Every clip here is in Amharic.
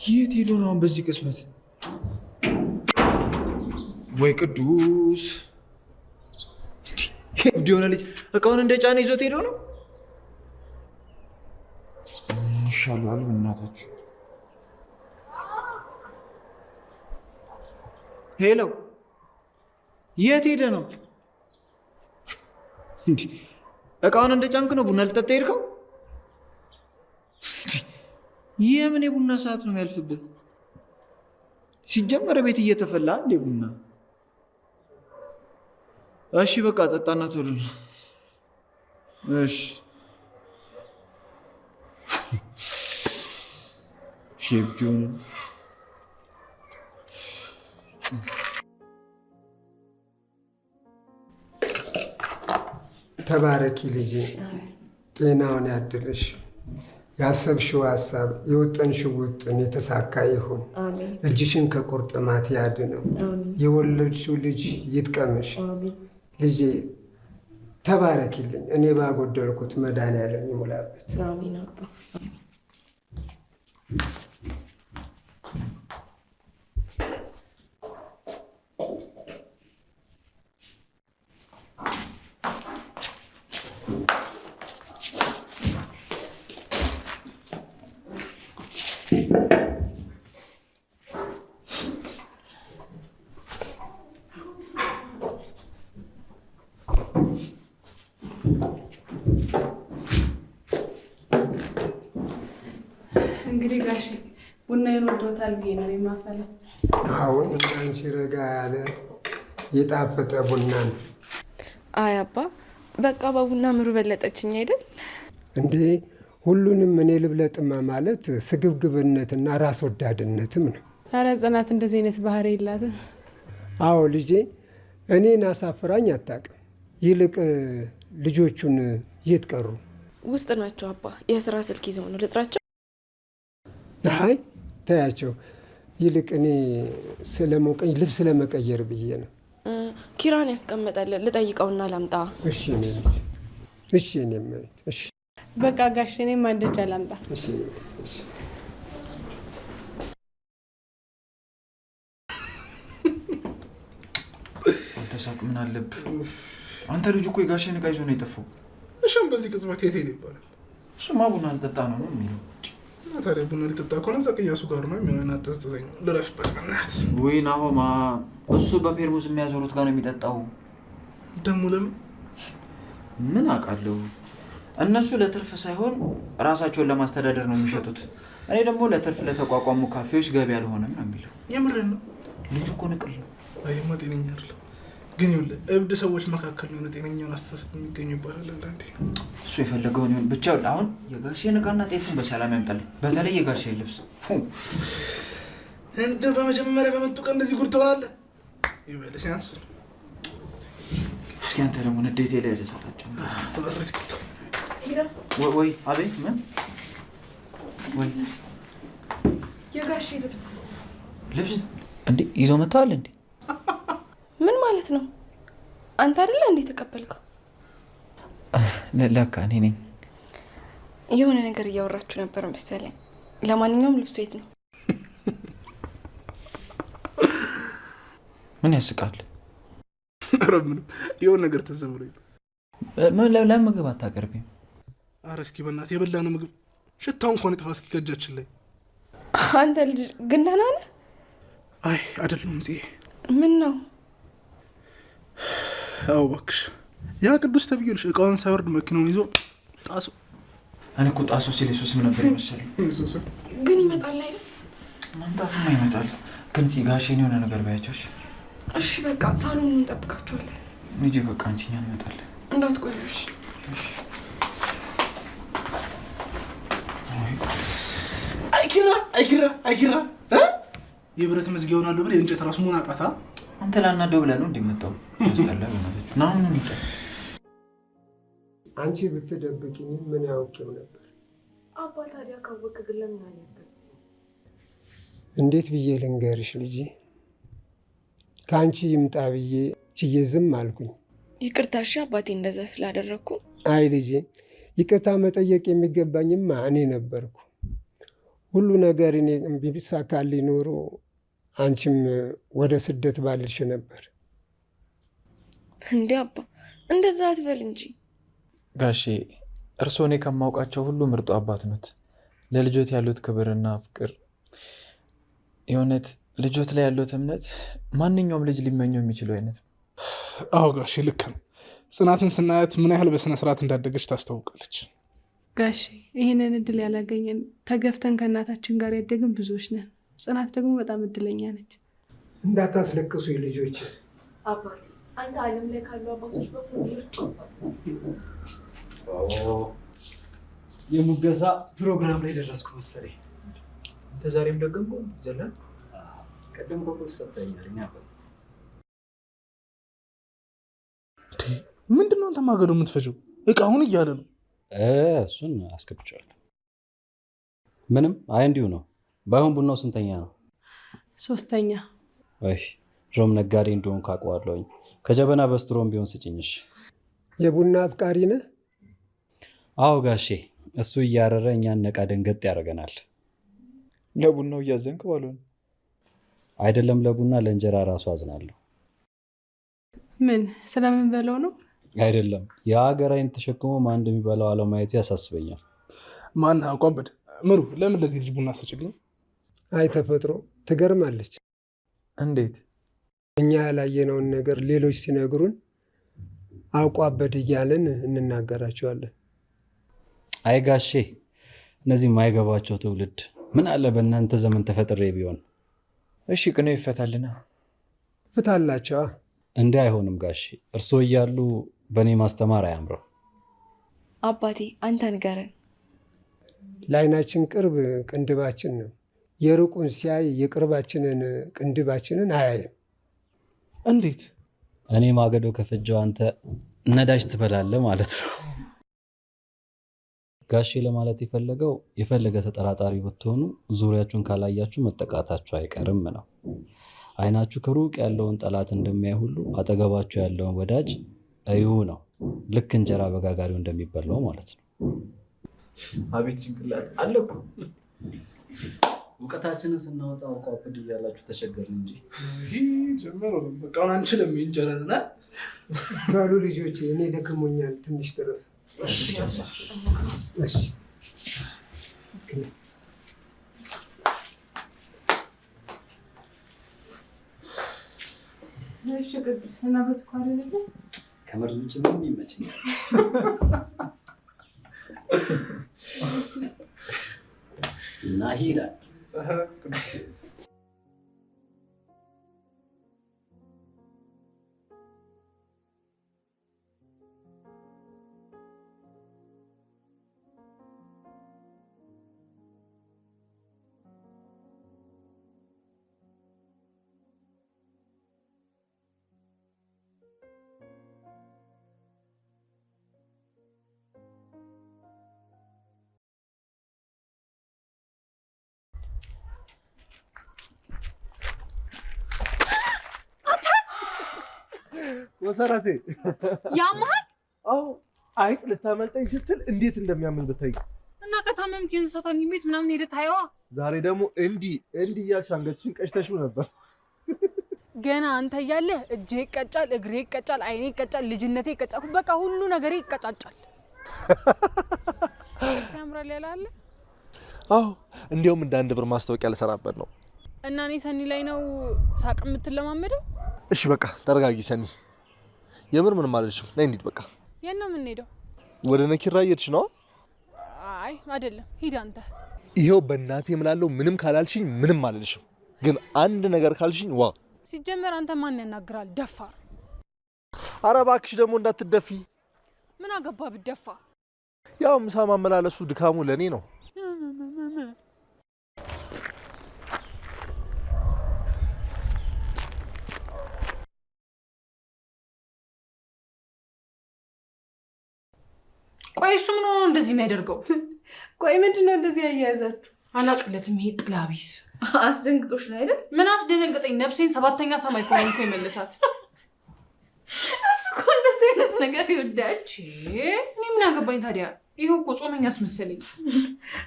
የት ሄዶ ነው በዚህ ቅስመት? ወይ ቅዱስ ዲዮና ልጅ እቃውን እንደጫነ ይዞት ሄዶ ነው። ይሻላል እናታችሁ። ሄሎ የት ሄደ ነው? እንዴ እቃውን እንደጫንክ ነው ቡና ልጠጣ ሄድከው? የምን የቡና ሰዓት ነው የሚያልፍብህ? ሲጀመር ቤት እየተፈላ እንዴ ቡና? እሺ በቃ ጠጣና ቶሎ ነው። እሺ ሼብጆን ተባረኪ ልጄ፣ ጤናውን ያድልሽ። ያሰብሽው ሀሳብ የወጠንሽው ውጥን የተሳካ ይሁን። እጅሽን ከቁርጥማት ያድነው። የወለድሽው ልጅ ይጥቀምሽ። ልጄ ተባረኪልኝ። እኔ ባጎደልኩት መድኃኒዓለም ይሙላበት። እንግዲህ ጋሼ ቡና ይወዶታል ብዬ ነው የማፈላው። አሁን እንዳንቺ ረጋ ያለ የጣፈጠ ቡና ነው። አይ አባ በቃ በቡና ምሩ በለጠችኝ አይደል እንዴ? ሁሉንም እኔ ልብለጥማ ማለት ስግብግብነትና ራስ ወዳድነትም ነው። ኧረ ጽናት እንደዚህ አይነት ባህሪ የላትም። አዎ ልጄ እኔን አሳፍራኝ አታውቅም። ይልቅ ልጆቹን የት ቀሩ? ውስጥ ናቸው አባ። የስራ ስልክ ይዘው ነው ልጥራቸው? አይ ተያቸው። ይልቅ እኔ ስለሞቀኝ ልብስ ለመቀየር ብዬ ነው። ኪራን ያስቀመጠል ልጠይቀውና ላምጣ። እሺ እኔም እሺ በቃ ጋሼ እኔም አንደቻ ላምጣ። እሺ አልተሳቅ ምን አለብህ አንተ? ልጅ እኮ የጋሼን ዕቃ ይዞ ነው የጠፋው። እሺም በዚህ ቅጽበት የት ሄደ ይባላል? እሱማ ቡና አልጠጣ ነው የሚለው። ታዲያ ቡና ልጠጣ ከሆነ እዛ ቅያሱ ጋር ነው የሚሆነው። አትስጠኝ ልረፍበት በእናትህ። ወይ ናሆማ እሱ በፔርሙዝ የሚያዞሩት ጋር ነው የሚጠጣው። ደግሞ ለምን? ምን አውቃለሁ። እነሱ ለትርፍ ሳይሆን ራሳቸውን ለማስተዳደር ነው የሚሸጡት። እኔ ደግሞ ለትርፍ ለተቋቋሙ ካፌዎች ገቢ አልሆነም ነው የሚለው። የምሬን ነው። ልጁ እኮ ንቅል ነው። አይማ ጤነኛ አይደለም። ግን ይኸውልህ እብድ ሰዎች መካከል ነው ጤነኛውን አስተሳሰብ የሚገኙ ይባላል አንዳንዴ። እሱ የፈለገውን ይሁን ብቻ። አሁን የጋሼን ዕቃና ጤፉን በሰላም ያምጣልኝ። በተለይ የጋሼን ልብስ እንደው በመጀመሪያ በመጡ ቀን እንደዚህ ጉድ ትሆናለህ። ይበል ሲያንስ። እስኪ አንተ ደግሞ ንዴቴ ላይ ያደሳታቸው ተበረድ ወይ አቤት። ምን ወይ የጋሼ ልብስ እንዴ ይዞ መጥተዋል እንዴ? ምን ማለት ነው? አንተ አይደለ እንዴ ተቀበልከው? ለካ እኔ ነኝ። የሆነ ነገር እያወራችሁ ነበር መሰለኝ። ለማንኛውም ልብስ ቤት ነው። ምን ያስቃል? ኧረ ምንም የሆነ ነገር ትዝ ብሎኝ ነው። ለምን ምግብ አታቀርቢም? ኧረ እስኪ በእናትህ የበላነው ምግብ ሽታው እንኳን ይጥፋ እስኪ ከእጃችን ላይ። አንተ ልጅ ግን ደህና ነህ? አይ አይደለም ጽዬ። ምን ነው? አዎ እባክሽ ያ ቅዱስ ተብዬልሽ እቃውን ሳይወርድ መኪናውን ይዞ ጣሱ። እኔ እኮ ጣሱ ሲል ኢየሱስም ነበር የመሰለኝ። ግን ይመጣል አይደል? ማምጣትማ ይመጣል። ግን ጋሼን የሆነ ነገር ባያቸውሽ። እሺ በቃ ሳሎኑን እንጠብቃቸዋለን። ልጄ በቃ አንቺኛ እንመጣለን። እንዳትቆዩሽ። አይኪራ የብረት መዝጊያውን አለው ብለህ የእንጨት ራሱ መሆን አቃታ። አንተ ላናደው ብለህ ነው እንደመጣው ያስጠላ። በእናትህ ና ምን ነው? አንቺ ብትደብቂኝ ምን ያውቂው ነበር? አባ ታዲያ ካወቅ ግን ለምን አልነበር? እንዴት ብዬ ልንገርሽ ልጄ? ከአንቺ ይምጣ ብዬ ችዬ ዝም አልኩኝ። ይቅርታ እሺ አባቴ እንደዛ ስላደረግኩ። አይ ልጄ ይቅርታ መጠየቅ የሚገባኝማ እኔ ነበርኩ። ሁሉ ነገር እኔ ቢሳካልኝ ኖሮ አንቺም ወደ ስደት ባልሽ ነበር። እንዴ አባ እንደዛ አትበል እንጂ። ጋሼ እርስዎ እኔ ከማውቃቸው ሁሉ ምርጡ አባት ነት። ለልጆት ያሉት ክብርና ፍቅር፣ የእውነት ልጆት ላይ ያሉት እምነት ማንኛውም ልጅ ሊመኘው የሚችለው አይነት። አዎ ጋሼ ልክ ነው። ጽናትን ስናያት ምን ያህል በስነ ስርዓት እንዳደገች ታስታውቃለች። ጋሼ ይህንን እድል ያላገኘን ተገፍተን ከእናታችን ጋር ያደግን ብዙዎች ነን። ጽናት ደግሞ በጣም እድለኛ ነች። እንዳታስለቅሱ ልጆች። አባቴ አንተ ዓለም ላይ ካሉ አባቶች በሙሉ ምርጡ አባት። የሙገሳ ፕሮግራም ላይ ደረስኩ መሰለኝ። አንተ ዛሬም ደገምኩ ዘላን ቀደም ኮኮስ ሰጠኛል። አባት ምንድነው አንተ ማገዶ የምትፈጀው? እቃውን እያለ ነው። እሱን አስገብቼዋለሁ። ምንም አይ እንዲሁ ነው። ባይሆን ቡናው ስንተኛ ነው? 3ኛ። እሺ ድሮም ነጋዴ እንደሆን ካውቀዋለሁኝ። ከጀበና በስትሮም ቢሆን ስጭኝሽ። የቡና አፍቃሪ ነህ? አዎ ጋሼ፣ እሱ እያረረ እኛን ነቃ ደንገጥ ያደርገናል። ለቡናው እያዘንክ ባልሆነ አይደለም ለቡና ለእንጀራ ራሱ አዝናለሁ። ምን ስለምንበለው ነው? አይደለም የሀገር አይነት ተሸክሞ ማን እንደሚበላው አለማየቱ ያሳስበኛል። ማን አቋበድ ምሩ፣ ለምን ለዚህ ልጅ ቡና ሰጭልኝ? አይ ተፈጥሮ ትገርማለች። እንዴት? እኛ ያላየነውን ነገር ሌሎች ሲነግሩን አቋበድ እያለን እንናገራቸዋለን። አይ ጋሼ፣ እነዚህ የማይገባቸው ትውልድ ምን አለ በእናንተ ዘመን ተፈጥሬ ቢሆን። እሺ ቅኔው ይፈታልና። ፍታላቸዋ። እንዲህ አይሆንም ጋሼ፣ እርስዎ እያሉ በእኔ ማስተማር አያምረው። አባቴ አንተ ንገረን። ለዓይናችን ቅርብ ቅንድባችን ነው። የሩቁን ሲያይ የቅርባችንን ቅንድባችንን አያይም። እንዴት? እኔ ማገዶ ከፈጀው አንተ ነዳጅ ትበላለህ ማለት ነው። ጋሼ ለማለት የፈለገው የፈለገ ተጠራጣሪ ብትሆኑ ዙሪያችሁን ካላያችሁ መጠቃታችሁ አይቀርም ነው። አይናችሁ ከሩቅ ያለውን ጠላት እንደሚያይ ሁሉ አጠገባችሁ ያለውን ወዳጅ እዩ ነው። ልክ እንጀራ በጋጋሪው እንደሚበላው ማለት ነው። አቤት ጭንቅላት አለ እኮ። እውቀታችንን ስናወጣ አውቋብድ እያላችሁ ተቸገርን እንጂ ጀመሮ ነው። በቃ አሁን አንችልም እንጀራና ባሉ ልጆች እኔ ደክሞኛል፣ ትንሽ ትረፍ። እሺ እሺ ቅዱስ እና በስኳር ነው ከመርዝ ውጭ ምንም ይመችኝ። እና ይላል ወሰራቴ ያማል። አዎ አይጥ ልታመልጠኝ ስትል እንዴት እንደሚያምን ብታይ። እና ከታመምክ የእንስሳት ሐኪም ቤት ምናምን ሄደህ ታየዋ። ዛሬ ደግሞ እንዲህ እያልሽ አንገትሽን ቀጭተሽው ነበር። ገና አንተ እያለህ እጄ ይቀጫል፣ እግሬ ይቀጫል፣ አይኔ ይቀጫል፣ ልጅነቴ ይቀጫል፣ በቃ ሁሉ ነገሬ ይቀጫጫል። ሲያምራል ያላለ። አዎ እንዲያውም እንደ አንድ ብር ማስታወቂያ ልሰራበት ነው። እና እኔ ሰኒ ላይ ነው ሳቅ የምትለማመደው? እሺ በቃ ተረጋጊ ሰኒ። የምር ምንም አልልሽም። ነይ እንሂድ በቃ። የት ነው የምንሄደው? ወደ ነኪራ እየሄድሽ ነው? አይ አይደለም፣ ሂድ አንተ። ይሄው በእናቴ እምላለሁ ምንም ካላልሽኝ ምንም አልልሽም። ግን አንድ ነገር ካልሽኝ ዋ። ሲጀመር አንተ ማን ያናግራል? ደፋር። ኧረ እባክሽ ደግሞ እንዳትደፊ። ምን አገባ ብትደፋ? ያው ምሳ ማመላለሱ ድካሙ ለኔ ነው። ቆይ እሱ ምን ሆኖ እንደዚህ የሚያደርገው? ቆይ ምንድነው እንደዚህ ያያያዛችሁ? አላቅለትም። ይሄ ጥላቢስ አስደንግጦሽ ነው አይደል? ምን አስደነገጠኝ? ነፍሴን 7ኛ ሰማይ ኮንኩ ይመልሳት። እሱ እኮ እንደዚህ አይነት ነገር ይወዳል። እኔ ምን አገባኝ ታዲያ? ይኸው እኮ ጾመኛስ መሰለኝ።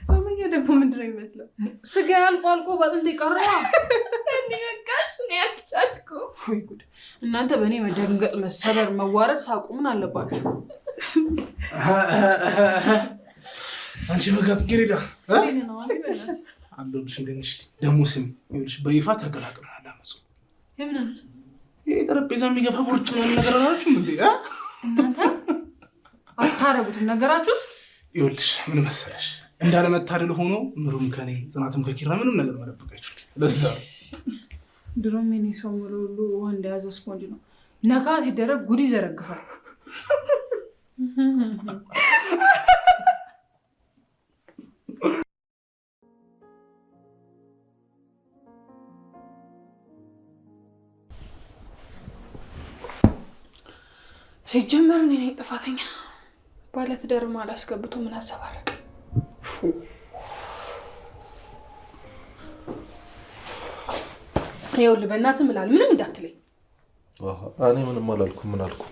ጾመኛ ደግሞ ምንድን ነው የሚመስለው? ስጋ ያልቋልቆ በጥንት ይቀርባ እንዴ በቃሽ ነው ያልቻልኩ። ወይ ጉድ! እናንተ በእኔ መደንገጥ፣ መሰበር፣ መዋረድ ሳቁ። ምን አለባችሁ? አንቺ በጋት ገሬዳ አንዶልሽ እንደነሽ ደሞ ስም ይልሽ በይፋ ተቀላቅለናል። አመጹ የምንት ይሄ ጠረጴዛ የሚገፋ ቦርጭ ነው ነገር አላችሁም እንዴ? እናንተ አታረጉትም ነገራችሁት። ይልሽ ምን መሰለሽ እንዳለመታደል ሆኖ ምሩም ከኔ ጽናትም ከኪራ ምንም ነገር መደበቃችሁ። ለዛ ድሮም የኔ ሰው ሁሉ ውሃ እንደያዘ ስፖንጅ ነው። ነካ ሲደረግ ጉድ ይዘረግፋል። ሲጀመር እኔ ነኝ ጥፋተኛ። ባለትዳር አላስገብቶ ምን አዘባረቀ? ይኸውልህ በእናትህ ምላል ምንም እንዳትለኝ። እኔ ምንም አላልኩም። ምን አልኩ?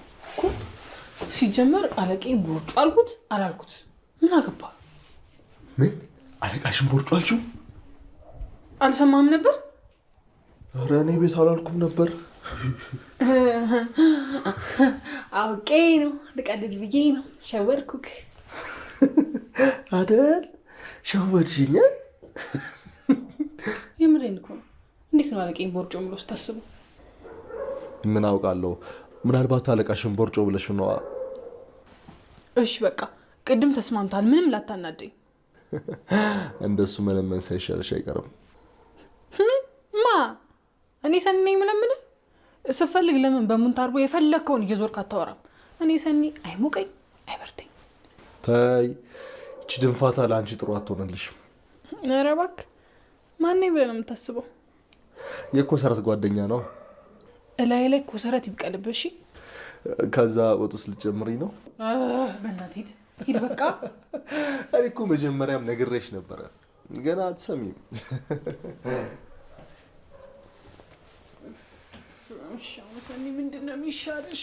ሲጀመር አለቃዬን ቦርጩ አልኩት አላልኩት ምን አገባ? ምን አለቃሽን ቦርጩ አልችው? አልሰማህም ነበር? ኧረ እኔ ቤት አላልኩም ነበር። አውቄ ነው ልቀልድ ብዬ ነው። ሸወድኩክ አይደል? ሸወድሽኝ። የምሬን እኮ ነው። እንዴት ነው አለቃዬን ቦርጮ ብሎ ስታስቡ? ምን አውቃለሁ። ምናልባት አለቃሽን ቦርጮ ብለሽ ነዋ። እሺ በቃ ቅድም ተስማምታል። ምንም ላታናደኝ። እንደሱ መለመን ሳይሻልሽ አይቀርም። ማ እኔ ሰኒ ነኝ መለምን? ስፈልግ ለምን በሙንታርቦ የፈለከውን እየዞርክ አታወራም? እኔ ሰኒ አይሞቀኝ አይበርደኝ። ታይ እቺ ድንፋታ ለአንቺ ጥሩ አትሆንልሽም። ኧረ እባክህ ማን ነኝ ብለህ ነው የምታስበው? የኮሰረት ጓደኛ ነው። እላይ ላይ ኮሰረት ይብቀልብሽ። ከዛ ወጡስ ልጨምሪ ነው? በእናትህ ሂድ በቃ። እኔ እኮ መጀመሪያም ነግሬሽ ነበረ፣ ገና አትሰሚም። እሺ ሰኒ ምንድን ነው የሚሻልሽ?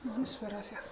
አሁንስ በራሴ አፋ